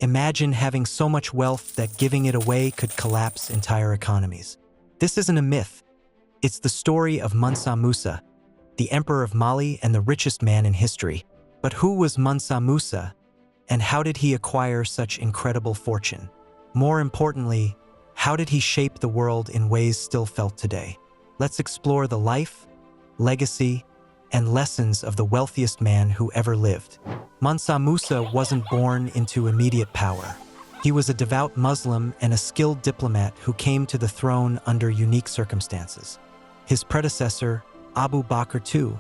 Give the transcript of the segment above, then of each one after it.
Imagine having so much wealth that giving it away could collapse entire economies. This isn't a myth. It's the story of Mansa Musa, the emperor of Mali and the richest man in history. But who was Mansa Musa, and how did he acquire such incredible fortune? More importantly, how did he shape the world in ways still felt today? Let's explore the life, legacy, and lessons of the wealthiest man who ever lived. Mansa Musa wasn't born into immediate power. He was a devout Muslim and a skilled diplomat who came to the throne under unique circumstances. His predecessor, Abu Bakr II,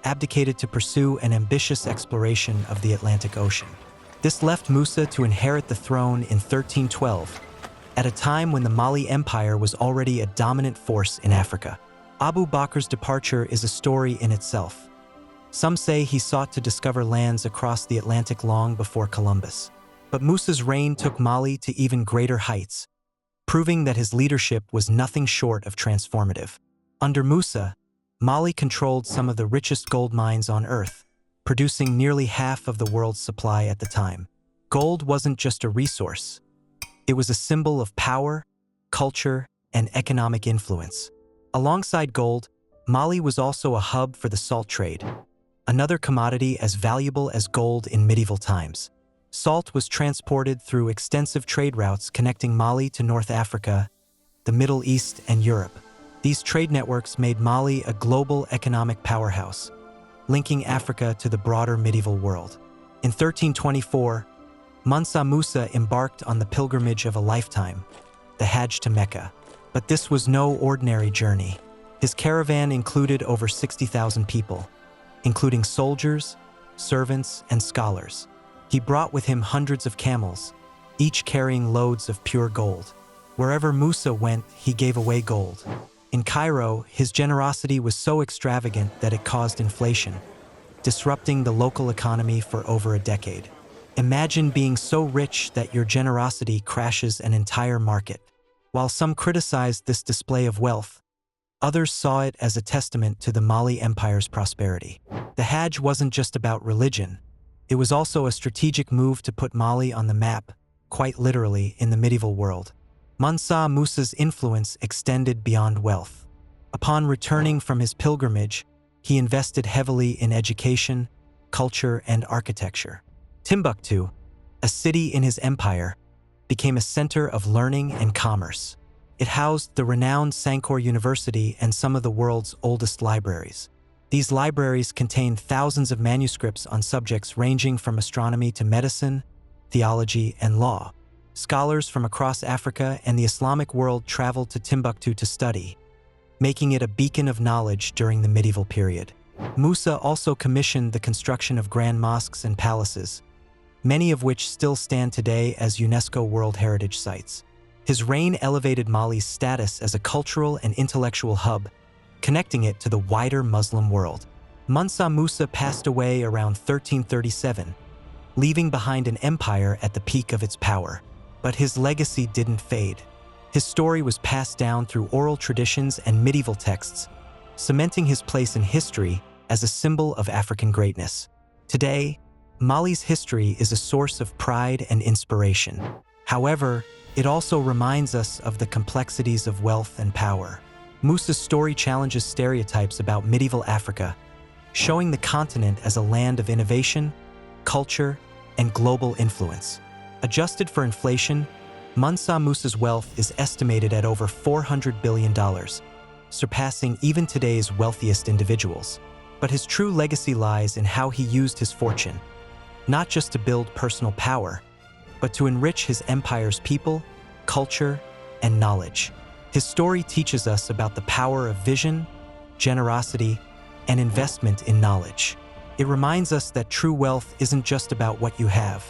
abdicated to pursue an ambitious exploration of the Atlantic Ocean. This left Musa to inherit the throne in 1312, at a time when the Mali Empire was already a dominant force in Africa. Abu Bakr's departure is a story in itself. Some say he sought to discover lands across the Atlantic long before Columbus. But Musa's reign took Mali to even greater heights, proving that his leadership was nothing short of transformative. Under Musa, Mali controlled some of the richest gold mines on Earth, producing nearly half of the world's supply at the time. Gold wasn't just a resource. It was a symbol of power, culture, and economic influence. Alongside gold, Mali was also a hub for the salt trade, another commodity as valuable as gold in medieval times. Salt was transported through extensive trade routes connecting Mali to North Africa, the Middle East, and Europe. These trade networks made Mali a global economic powerhouse, linking Africa to the broader medieval world. In 1324, Mansa Musa embarked on the pilgrimage of a lifetime, the Hajj to Mecca. But this was no ordinary journey. His caravan included over 60,000 people, including soldiers, servants, and scholars. He brought with him hundreds of camels, each carrying loads of pure gold. Wherever Musa went, he gave away gold. In Cairo, his generosity was so extravagant that it caused inflation, disrupting the local economy for over a decade. Imagine being so rich that your generosity crashes an entire market. While some criticized this display of wealth, others saw it as a testament to the Mali Empire's prosperity. The Hajj wasn't just about religion. It was also a strategic move to put Mali on the map, quite literally, in the medieval world. Mansa Musa's influence extended beyond wealth. Upon returning from his pilgrimage, he invested heavily in education, culture, and architecture. Timbuktu, a city in his empire, became a center of learning and commerce. It housed the renowned Sankore University and some of the world's oldest libraries. These libraries contained thousands of manuscripts on subjects ranging from astronomy to medicine, theology, and law. Scholars from across Africa and the Islamic world traveled to Timbuktu to study, making it a beacon of knowledge during the medieval period. Musa also commissioned the construction of grand mosques and palaces, many of which still stand today as UNESCO World Heritage Sites. His reign elevated Mali's status as a cultural and intellectual hub, connecting it to the wider Muslim world. Mansa Musa passed away around 1337, leaving behind an empire at the peak of its power. But his legacy didn't fade. His story was passed down through oral traditions and medieval texts, cementing his place in history as a symbol of African greatness. Today, Mali's history is a source of pride and inspiration. However, it also reminds us of the complexities of wealth and power. Musa's story challenges stereotypes about medieval Africa, showing the continent as a land of innovation, culture, and global influence. Adjusted for inflation, Mansa Musa's wealth is estimated at over $400 billion, surpassing even today's wealthiest individuals. But his true legacy lies in how he used his fortune, not just to build personal power, but to enrich his empire's people, culture, and knowledge. His story teaches us about the power of vision, generosity, and investment in knowledge. It reminds us that true wealth isn't just about what you have,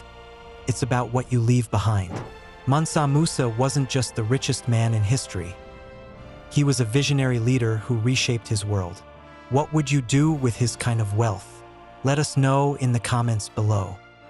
it's about what you leave behind. Mansa Musa wasn't just the richest man in history. He was a visionary leader who reshaped his world. What would you do with his kind of wealth? Let us know in the comments below.